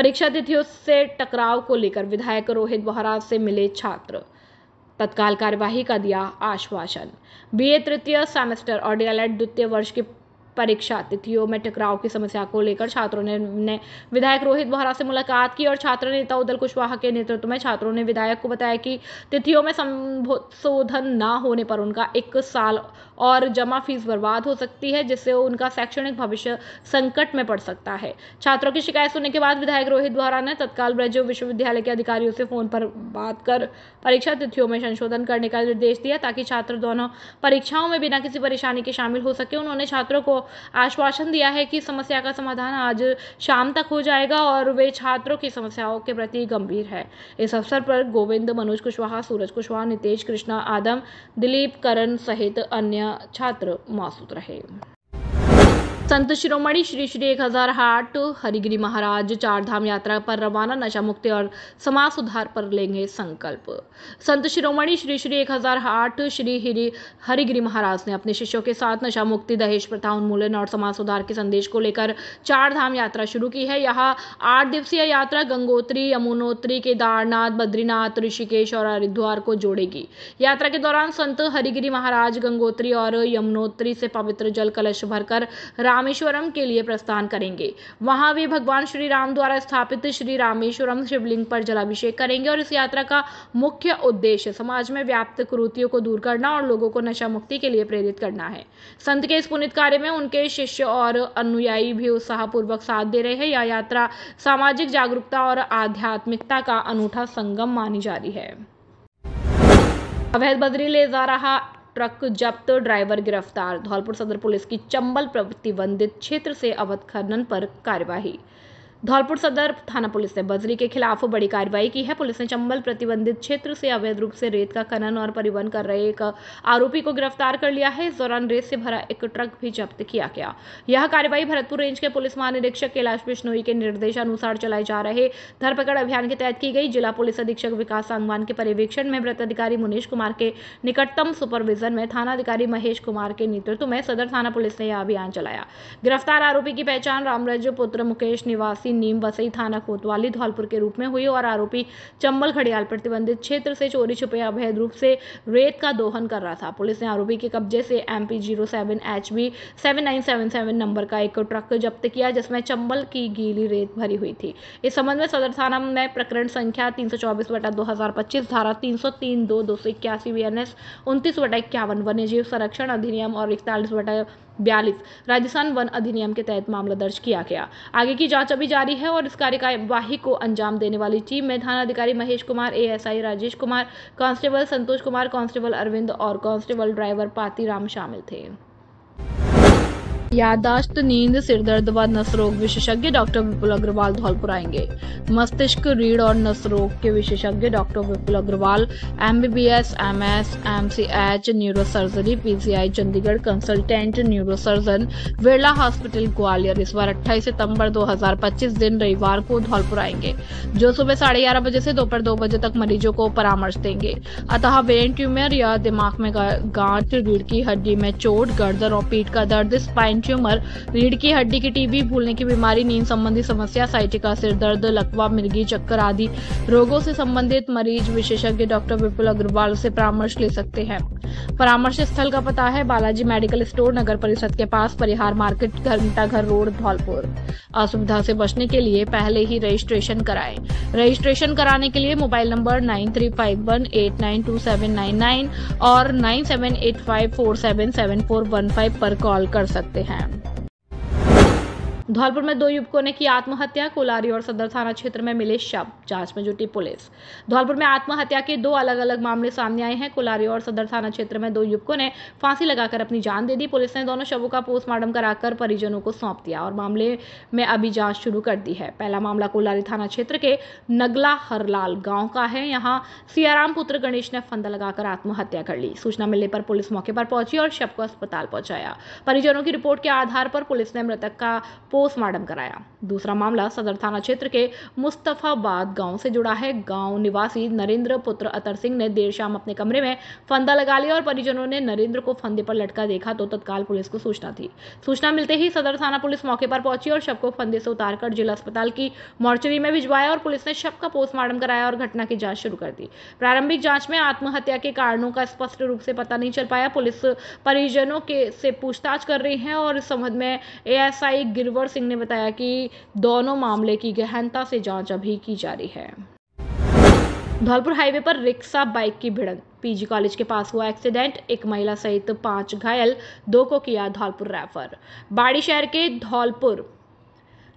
परीक्षा तिथियों से टकराव को लेकर विधायक रोहित बोहरा से मिले छात्र, तत्काल कार्यवाही का दिया आश्वासन। बीए तृतीय सेमेस्टर और डीएलएड द्वितीय वर्ष की परीक्षा तिथियों में टकराव की समस्या को लेकर छात्रों ने विधायक रोहित बोहरा से मुलाकात की और छात्र नेता उदल कुशवाहा के नेतृत्व में छात्रों ने विधायक को बताया कि तिथियों में संशोधन न होने पर उनका 1 साल और जमा फीस बर्बाद हो सकती है, जिससे उनका शैक्षणिक भविष्य संकट में पड़ सकता है। छात्रों की शिकायत सुनने के बाद विधायक रोहित बोहरा ने तत्काल ब्रज विश्वविद्यालय के अधिकारियों से फोन पर बात कर परीक्षा तिथियों में संशोधन करने का निर्देश दिया ताकि छात्र दोनों परीक्षाओं में बिना किसी परेशानी के शामिल हो सके। उन्होंने छात्रों को आश्वासन दिया है कि समस्या का समाधान आज शाम तक हो जाएगा और वे छात्रों की समस्याओं के प्रति गंभीर है। इस अवसर पर गोविंद, मनोज कुशवाहा, सूरज कुशवाहा, नितेश, कृष्णा, आदम, दिलीप, करण सहित अन्य छात्र मौजूद रहे। संत शिरोमणि श्री श्री 1008 हरिगिरी महाराज चारधाम यात्रा पर रवाना, नशा मुक्ति और समाज सुधार पर लेंगे संकल्प। संत शिरोमणि श्री श्री 1008 श्री हरिगिरी महाराज ने अपने शिष्यों के साथ नशा मुक्ति, दहेज प्रथा उन्मूलन और समाज सुधार के संदेश को लेकर चारधाम यात्रा शुरू की है। यह 8 दिवसीय यात्रा गंगोत्री, यमुनोत्री, केदारनाथ, बद्रीनाथ, ऋषिकेश और हरिद्वार को जोड़ेगी। यात्रा के दौरान संत हरिगिरी महाराज गंगोत्री और यमुनोत्री से पवित्र जल कलश भरकर रामेश्वरम के लिए प्रस्थान करेंगे। वहां वे भगवान श्री राम द्वारा स्थापित श्री रामेश्वरम शिवलिंग पर जलाभिषेक करेंगे और इस यात्रा का मुख्य उद्देश्य समाज में व्याप्त कुरीतियों को दूर करना और लोगों को नशा मुक्ति के लिए प्रेरित करना है। संत के इस पुनीत कार्य में उनके शिष्य और अनुयायी भी उत्साहपूर्वक साथ दे रहे हैं। यह यात्रा सामाजिक जागरूकता और आध्यात्मिकता का अनूठा संगम मानी जा रही है। अवैध बजरी ले जा रहा ट्रक जब्त, ड्राइवर गिरफ्तार। धौलपुर सदर पुलिस की चंबल प्रतिबंधित क्षेत्र से अवैध खनन पर कार्यवाही। धौलपुर सदर थाना पुलिस ने बजरी के खिलाफ बड़ी कार्रवाई की है। पुलिस ने चंबल प्रतिबंधित क्षेत्र से अवैध रूप से रेत का खनन और परिवहन कर रहे एक आरोपी को गिरफ्तार कर लिया है। इस दौरान रेत से भरा एक ट्रक भी जब्त किया गया। यह कार्रवाई भरतपुर रेंज के पुलिस महानिरीक्षक कैलाश बिश्नोई के निर्देशानुसार चलाए जा रहे धरपकड़ अभियान के तहत की गई। जिला पुलिस अधीक्षक विकास सांगवान के पर्यवेक्षण में वृत्त अधिकारी मुनीश कुमार के निकटतम सुपरविजन में थाना अधिकारी महेश कुमार के नेतृत्व में सदर थाना पुलिस ने यह अभियान चलाया। गिरफ्तार आरोपी की पहचान रामराज पुत्र मुकेश निवासी नीम वसई थाना कोतवाली धौलपुर के रूप में हुई और आरोपी चंबल घड़ियाल प्रतिबंधित क्षेत्र से चोरी छुपे अवैध रूप से रेत का दोहन कर रहा था। पुलिस ने आरोपी के कब्जे से MP07 HB 7977 नंबर का एक ट्रक जब्त किया जिसमें चंबल की गीली रेत भरी हुई थी। इस संबंध में सदर थाना में प्रकरण संख्या 324/2025 धारा 303(2), 281 VNS 29/51 वन्यजीव संरक्षण अधिनियम और 41/42 राजस्थान वन अधिनियम के तहत मामला दर्ज किया गया। आगे की जांच अभी जारी है और इस कार्यवाही को अंजाम देने वाली टीम में थाना अधिकारी Mahesh Kumar, ASI Rajesh Kumar, constable Santosh Kumar, constable Arvind और कांस्टेबल ड्राइवर पातीराम शामिल थे। याददाश्त, नींद, सिरदर्द व नस रोग विशेषज्ञ डॉक्टर विपुल अग्रवाल धौलपुर आएंगे। मस्तिष्क, रीढ़ और नस रोग के विशेषज्ञ doctor Vipul Agrawal MBBS, MS, MCH, neurosurgery, PGI Chandigarh, consultant neurosurgeon, Birla hospital Gwalior इस बार 28 सितंबर 2025 दिन रविवार को धौलपुर आएंगे, जो सुबह 11:30 बजे से दोपहर 2 बजे तक मरीजों को परामर्श देंगे। अतः ब्रेन ट्यूमर या दिमाग में गांठ, रीढ़ की हड्डी में चोट, गर्दन और पीठ का दर्द, स्पाइन ट्यूमर, रीढ़ की हड्डी की TB, भूलने की बीमारी, नींद संबंधी समस्या, साइटिका, सिर दर्द, लकवा, मिर्गी, चक्कर आदि रोगों से संबंधित मरीज विशेषज्ञ डॉक्टर विपुल अग्रवाल से परामर्श ले सकते हैं। परामर्श स्थल का पता है बालाजी मेडिकल स्टोर, नगर परिषद के पास, परिहार मार्केट, घंटाघर रोड, धौलपुर। असुविधा से बचने के लिए पहले ही रजिस्ट्रेशन कराएं। रजिस्ट्रेशन कराने के लिए मोबाइल नंबर 9351892799 और 9785477415 पर कॉल कर सकते हैं। धौलपुर में 2 युवकों ने की आत्महत्या, कोलारी और सदर थाना क्षेत्र में मिले शव, जांच में जुटी पुलिस। धौलपुर में आत्महत्या के 2 अलग-अलग मामले सामने आए हैं। कोलारी और सदर थाना क्षेत्र में 2 युवकों ने फांसी लगाकर अपनी जान दे दी। पुलिस ने दोनों शवों का पोस्टमार्टम कराकर परिजनों को सौंप दिया और मामले में अभी जांच शुरू कर दी है। पहला मामला कोलारी थाना क्षेत्र के नगला हरलाल गाँव का है। यहाँ सियाराम पुत्र गणेश ने फंदा लगाकर आत्महत्या कर ली। सूचना मिलने पर पुलिस मौके पर पहुंची और शव को अस्पताल पहुंचाया। परिजनों की रिपोर्ट के आधार पर पुलिस ने मृतक का पोस्टमार्टम कराया। दूसरा मामला सदर थाना क्षेत्र के मुस्तफाबाद गांव से जुड़ा है। गांव निवासी नरेंद्र पुत्र अतर सिंह ने देर शाम अपने कमरे में फंदा लगा लिया और परिजनों ने नरेंद्र को फंदे पर लटका देखा तो तत्काल पुलिस को सूचना थी। सूचना मिलते ही सदर थाना पुलिस मौके पर पहुंची और शव को फंदे से उतारकर जिला अस्पताल की मॉर्चरी में भिजवाया और पुलिस ने शव का पोस्टमार्टम कराया और घटना की जांच शुरू कर दी। प्रारंभिक जांच में आत्महत्या के कारणों का स्पष्ट रूप से पता नहीं चल पाया। पुलिस परिजनों से पूछताछ कर रही है और इस संबंध में एएसआई गिरवर सिंह ने बताया कि दोनों मामले की गहनता से जांच अभी की जा रही है। धौलपुर हाईवे पर रिक्शा बाइक की भिड़ंत, पीजी कॉलेज के पास हुआ एक्सीडेंट, एक महिला सहित 5 घायल, 2 को किया धौलपुर रेफर। बाड़ी शहर के धौलपुर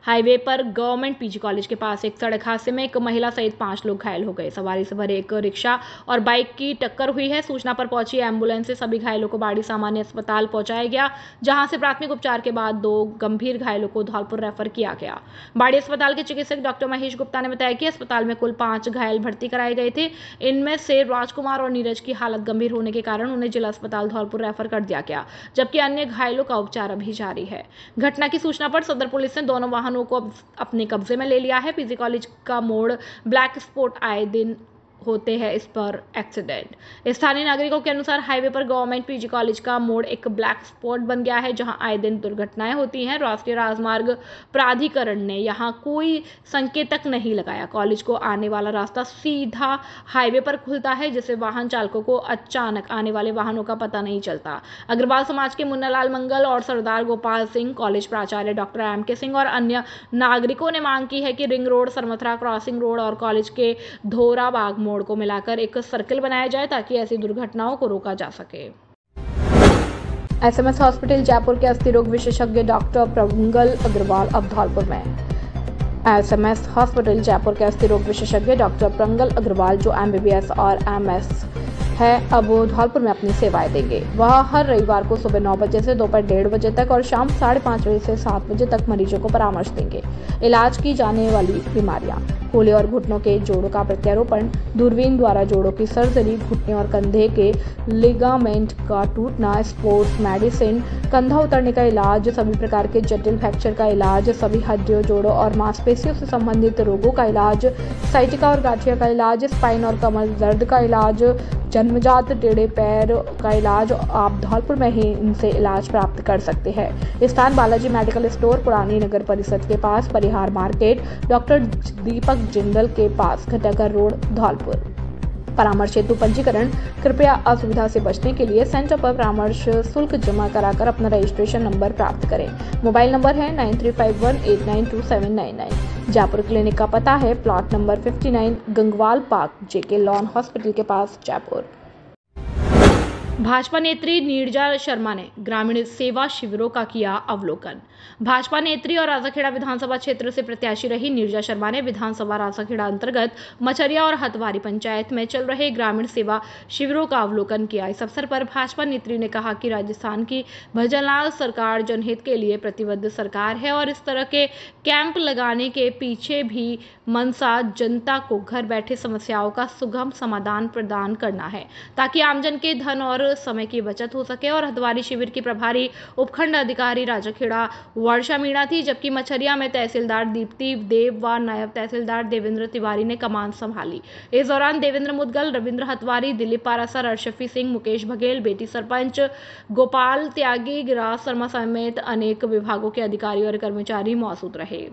हाईवे पर गवर्नमेंट पीजी कॉलेज के पास एक सड़क हादसे में एक महिला सहित 5 लोग घायल हो गए। सवारी से भरे एक रिक्शा और बाइक की टक्कर हुई है। सूचना पर पहुंची एम्बुलेंस से सभी घायलों को बाड़ी सामान्य अस्पताल पहुंचाया गया, जहां से प्राथमिक उपचार के बाद 2 गंभीर घायलों को धौलपुर रेफर किया गया। बाड़ी अस्पताल के चिकित्सक डॉक्टर महेश गुप्ता ने बताया कि अस्पताल में कुल 5 घायल भर्ती कराए गए थे। इनमें से राजकुमार और नीरज की हालत गंभीर होने के कारण उन्हें जिला अस्पताल धौलपुर रेफर कर दिया गया, जबकि अन्य घायलों का उपचार अभी जारी है। घटना की सूचना पर सदर पुलिस ने दोनों वाहनों को अपने कब्जे में ले लिया है। पीजी कॉलेज का मोड़ ब्लैक स्पॉट आए दिन होते हैं इस पर एक्सीडेंट। स्थानीय नागरिकों के अनुसार हाईवे पर गवर्नमेंट पीजी कॉलेज का मोड़ एक ब्लैक स्पॉट बन गया है, जहां आए दिन दुर्घटनाएं होती हैं। राष्ट्रीय राजमार्ग प्राधिकरण ने यहां कोई संकेतक नहीं लगाया। कॉलेज को आने वाला रास्ता सीधा हाईवे पर खुलता है, जिससे वाहन चालकों को अचानक आने वाले वाहनों का पता नहीं चलता। अग्रवाल समाज के मुन्नालाल मंगल और सरदार गोपाल सिंह, कॉलेज प्राचार्य डॉक्टर एम.के. सिंह और अन्य नागरिकों ने मांग की है कि ring road, Sarmathura crossing road और कॉलेज के धोराबाग मोड़ को मिलाकर एक सर्किल बनाया जाए ताकि ऐसी दुर्घटनाओं को रोका जा सके। एसएमएस हॉस्पिटल जयपुर के अस्थि रोग विशेषज्ञ डॉक्टर प्रंगल अग्रवाल अब धौलपुर में। एसएमएस हॉस्पिटल जयपुर के अस्थि रोग विशेषज्ञ डॉक्टर प्रंगल अग्रवाल, जो एमबीबीएस और एमएस है, अब धौलपुर में अपनी सेवाएं देंगे। वह हर रविवार को सुबह 9 बजे से दोपहर 1:30 बजे तक और शाम 5:30 बजे से 7 बजे तक मरीजों को परामर्श देंगे। इलाज की जाने वाली बीमारियां: कूल्हे और घुटनों के जोड़ों का प्रत्यारोपण, दूरबीन द्वारा जोड़ों की सर्जरी, घुटने और कंधे के लिगामेंट का टूटना, स्पोर्ट्स मेडिसिन, कंधा उतरने का इलाज, सभी प्रकार के जटिल फ्रैक्चर का इलाज, सभी हड्डियों, जोड़ों और मांसपेशियों से संबंधित रोगों का इलाज, साइटिका और गाठिया का इलाज, स्पाइन और कमर दर्द का इलाज, जन्मजात टेढ़े पैर का इलाज। आप धौलपुर में ही इनसे इलाज प्राप्त कर सकते हैं। स्थान बालाजी मेडिकल स्टोर, पुरानी नगर परिषद के पास, परिहार मार्केट, डॉक्टर दीपक जिंदल के पास, घटाघर रोड, धौलपुर। परामर्श हेतु पंजीकरण कृपया असुविधा से बचने के लिए सेंटर पर परामर्श शुल्क जमा कराकर अपना रजिस्ट्रेशन नंबर प्राप्त करें। मोबाइल नंबर है 9351892799। जयपुर क्लिनिक का पता है प्लॉट नंबर 59, गंगवाल पार्क, जेके लॉन हॉस्पिटल के पास, जयपुर। भाजपा नेत्री नीरजा शर्मा ने ग्रामीण सेवा शिविरों का किया अवलोकन। भाजपा नेत्री और राजाखेड़ा विधानसभा क्षेत्र से प्रत्याशी रही नीरजा शर्मा ने विधानसभा राजाखेड़ा अंतर्गत मछरिया और हथवारी पंचायत में चल रहे ग्रामीण सेवा शिविरों का अवलोकन किया। इस अवसर पर भाजपा नेत्री ने कहा कि राजस्थान की भजनलाल सरकार जनहित के लिए प्रतिबद्ध सरकार है और इस तरह के कैंप लगाने के पीछे भी मंशा जनता को घर बैठे समस्याओं का सुगम समाधान प्रदान करना है, ताकि आमजन के धन और समय की बचत हो सके। और हथवारी शिविर की प्रभारी उपखंड अधिकारी राजाखेड़ा वर्षा मीणा थी, जबकि मछरिया में तहसीलदार दीप्ति देव व नायब तहसीलदार देवेंद्र तिवारी ने कमान संभाली। इस दौरान देवेंद्र मुदगल, रविंद्र हथवारी, दिलीप पारासर, अर्शफी सिंह, मुकेश बघेल, बेटी सरपंच गोपाल त्यागी, गिराज शर्मा समेत अनेक विभागों के अधिकारी और कर्मचारी मौजूद रहे।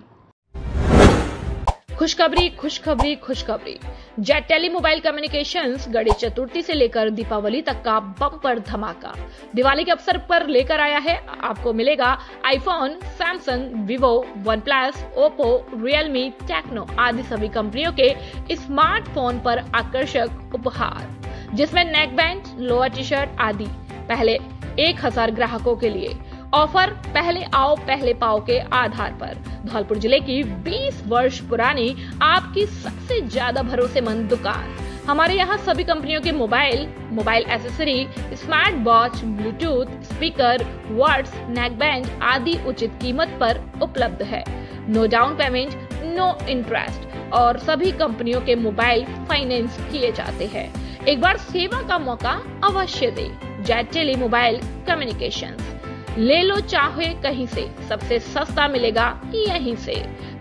खुशखबरी खुशखबरी खुशखबरी। Jet tele mobile communications Ganesh Chaturthi से लेकर दीपावली तक का बम्पर धमाका दिवाली के अवसर पर लेकर आया है। आपको मिलेगा iPhone, Samsung, Vivo, OnePlus, Oppo, Realme, Tecno आदि सभी कंपनियों के स्मार्टफोन पर आकर्षक उपहार, जिसमें neck band, lower T shirt आदि। पहले 1000 ग्राहकों के लिए ऑफर पहले आओ पहले पाओ के आधार पर। धौलपुर जिले की 20 वर्ष पुरानी आपकी सबसे ज्यादा भरोसेमंद दुकान। हमारे यहाँ सभी कंपनियों के mobile accessory, smart watch, Bluetooth, speaker, वर्ड्स, नेक बैंड आदि उचित कीमत पर उपलब्ध है। No down payment, no interest और सभी कंपनियों के मोबाइल फाइनेंस किए जाते हैं। एक बार सेवा का मौका अवश्य दे। जेट टेली मोबाइल कम्युनिकेशंस, ले लो चाहे कहीं से, सबसे सस्ता मिलेगा यहीं से।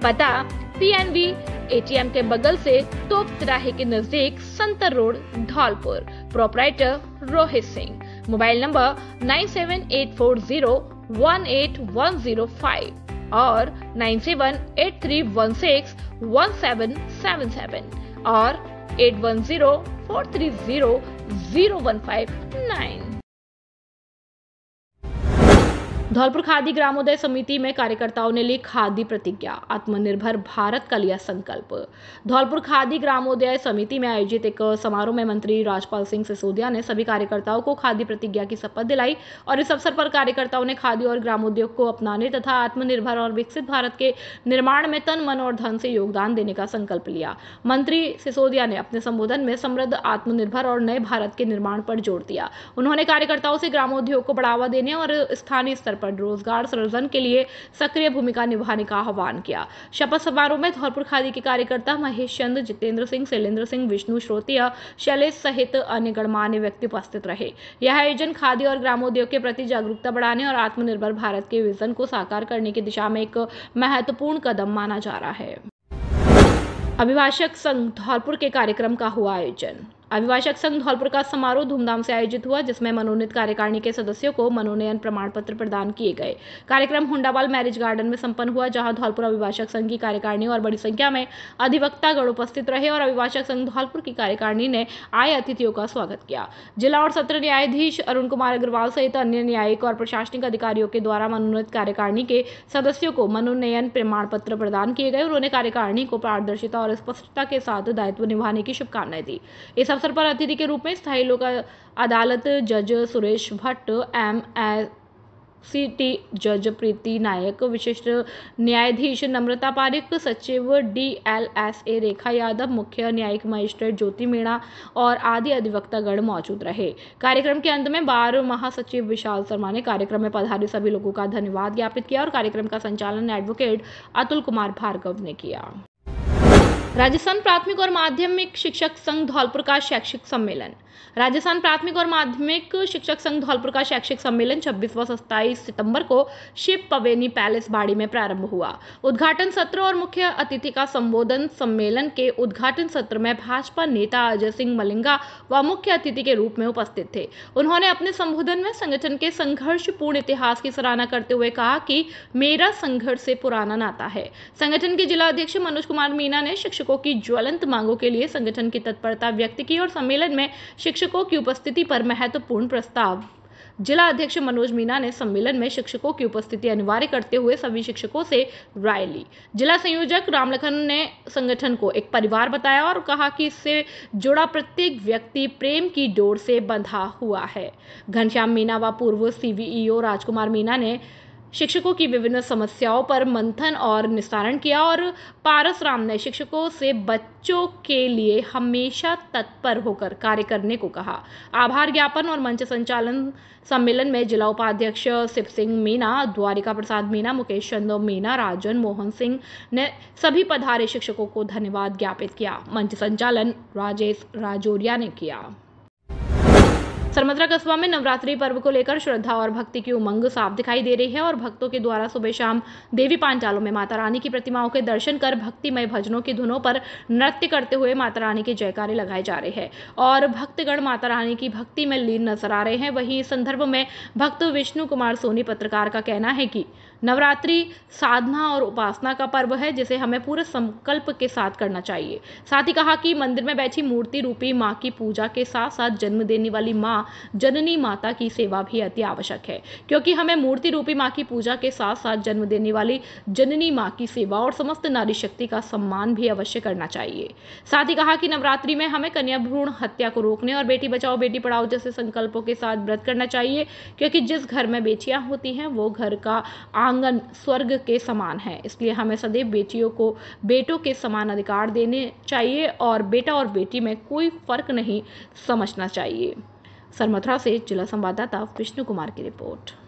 पता PNB ATM के बगल से, तोप तिराहे के नजदीक, Santar road, Dholpur. Proprietor Rohit Singh. Mobile number 9784018105 और 9783161777 और 8104300159। धौलपुर खादी ग्रामोदय समिति में कार्यकर्ताओं ने ली खादी प्रतिज्ञा, आत्मनिर्भर भारत का लिया संकल्प। धौलपुर खादी ग्रामोदय समिति में आयोजित एक समारोह में मंत्री राजपाल सिंह सिसोदिया ने सभी कार्यकर्ताओं को खादी प्रतिज्ञा की शपथ दिलाई और इस अवसर पर कार्यकर्ताओं ने खादी और ग्रामोद्योग को अपनाने तथा आत्मनिर्भर और विकसित भारत के निर्माण में तन, मन और धन से योगदान देने का संकल्प लिया। मंत्री सिसोदिया ने अपने संबोधन में समृद्ध, आत्मनिर्भर और नए भारत के निर्माण पर जोर दिया। उन्होंने कार्यकर्ताओं से ग्रामोद्योग को बढ़ावा देने और स्थानीय स्तर पर रोजगार सृजन के लिए सक्रिय भूमिका निभाने का आह्वान किया। शपथ समारोह में धौलपुर खादी के कार्यकर्ता महेश चंद, जितेंद्र सिंह, शैलेंद्र सिंह, विष्णु श्रोतिया, शैलेश सहित अन्य गणमान्य व्यक्ति उपस्थित रहे। यह आयोजन खादी और ग्रामोद्योग के प्रति जागरूकता बढ़ाने और आत्मनिर्भर भारत के विजन को साकार करने की दिशा में एक महत्वपूर्ण कदम माना जा रहा है। अभिभाषक संघ धौलपुर के कार्यक्रम का हुआ आयोजन। अभिभाषक संघ धौलपुर का समारोह धूमधाम से आयोजित हुआ, जिसमें मनोनीत कार्यकारिणी के सदस्यों को मनोनयन प्रमाण पत्र प्रदान किए गए। कार्यक्रम हुंडावाल मैरिज गार्डन में संपन्न हुआ, जहां धौलपुर अभिभाषक संघ की कार्यकारिणी और बड़ी संख्या में अधिवक्तागण उपस्थित रहे और अभिभाषक संघ धौलपुर की कार्यकारिणी ने आए अतिथियों का स्वागत किया। जिला और सत्र न्यायाधीश अरुण कुमार अग्रवाल सहित अन्य न्यायिक और प्रशासनिक अधिकारियों के द्वारा मनोनीत कार्यकारिणी के सदस्यों को मनोनयन प्रमाण पत्र प्रदान किए गए। उन्होंने कार्यकारिणी को पारदर्शिता और स्पष्टता के साथ दायित्व निभाने की शुभकामनाएं दी। इस अवसर पर अतिथि के रूप में स्थायी लोक अदालत जज सुरेश भट्ट, MSCT जज प्रीति नायक, विशिष्ट न्यायाधीश नम्रता पारिक, सचिव DLSA रेखा यादव, मुख्य न्यायिक मजिस्ट्रेट ज्योति मीणा और आदि अधिवक्तागण मौजूद रहे। कार्यक्रम के अंत में बार महासचिव विशाल शर्मा ने कार्यक्रम में पधारे सभी लोगों का धन्यवाद ज्ञापित किया और कार्यक्रम का संचालन एडवोकेट अतुल कुमार भार्गव ने किया। राजस्थान प्राथमिक और माध्यमिक शिक्षक संघ धौलपुर का शैक्षिक सम्मेलन। राजस्थान प्राथमिक और माध्यमिक शिक्षक संघ धौलपुर का शैक्षिक सम्मेलन 26 व 27 सितंबर को शिव पवेनी पैलेस बाड़ी में प्रारंभ हुआ। उद्घाटन सत्र और मुख्य अतिथि का संबोधन। सम्मेलन के उद्घाटन सत्र में भाजपा नेता अजय सिंह मलिंगा व मुख्य अतिथि के रूप में उपस्थित थे। उन्होंने अपने संबोधन में संगठन के संघर्षपूर्ण इतिहास की सराहना करते हुए कहा कि मेरा संघर्ष से पुराना नाता है। संगठन के जिला अध्यक्ष मनोज कुमार मीना ने शिक्षकों की ज्वलंत मांगों के लिए संगठन की तत्परता व्यक्त की और सम्मेलन में शिक्षकों की उपस्थिति पर महत्वपूर्ण प्रस्ताव। जिला अध्यक्ष मनोज मीना ने सम्मेलन में शिक्षकों की उपस्थिति अनिवार्य करते हुए सभी शिक्षकों से राय ली। जिला संयोजक रामलखन ने संगठन को एक परिवार बताया और कहा कि इससे जुड़ा प्रत्येक व्यक्ति प्रेम की डोर से बंधा हुआ है। घनश्याम मीना व पूर्व CVEO राजकुमार मीना ने शिक्षकों की विभिन्न समस्याओं पर मंथन और निस्तारण किया और पारस राम ने शिक्षकों से बच्चों के लिए हमेशा तत्पर होकर कार्य करने को कहा। आभार ज्ञापन और मंच संचालन सम्मेलन में जिला उपाध्यक्ष शिव सिंह मीना, द्वारिका प्रसाद मीना, मुकेश चंद्र मीना, राजन मोहन सिंह ने सभी पधारे शिक्षकों को धन्यवाद ज्ञापित किया। मंच संचालन राजेश राजौरिया ने किया। सरमद्रा कस्बा में नवरात्रि पर्व को लेकर श्रद्धा और भक्ति की उमंग साफ दिखाई दे रही है और भक्तों के द्वारा सुबह शाम देवी पांचालों में माता रानी की प्रतिमाओं के दर्शन कर भक्तिमय भजनों की धुनों पर नृत्य करते हुए माता रानी के जयकारे लगाए जा रहे हैं और भक्तगण माता रानी की भक्ति में लीन नजर आ रहे हैं। वहीं इस संदर्भ में भक्त विष्णु कुमार सोनी पत्रकार का कहना है कि नवरात्रि साधना और उपासना का पर्व है, जिसे हमें पूरे संकल्प के साथ करना चाहिए। साथ ही कहा कि मंदिर में बैठी मूर्ति रूपी मां की पूजा के साथ साथ जन्म देने वाली मां जननी माता की सेवा भी अति आवश्यक है, क्योंकि हमें मूर्ति रूपी मां की पूजा के साथ साथ जन्म देने वाली जननी मां की सेवा और समस्त नारी शक्ति का सम्मान भी अवश्य करना चाहिए। साथ ही कहा कि नवरात्रि में हमें कन्या भ्रूण हत्या को रोकने और बेटी बचाओ बेटी पढ़ाओ जैसे संकल्पों के साथ व्रत करना चाहिए, क्योंकि जिस घर में बेटियां होती हैं वो घर का आंगन स्वर्ग के समान है। इसलिए हमें सदैव बेटियों को बेटों के समान अधिकार देने चाहिए और बेटा और बेटी में कोई फर्क नहीं समझना चाहिए। सरमथुरा से जिला संवाददाता विष्णु कुमार की रिपोर्ट।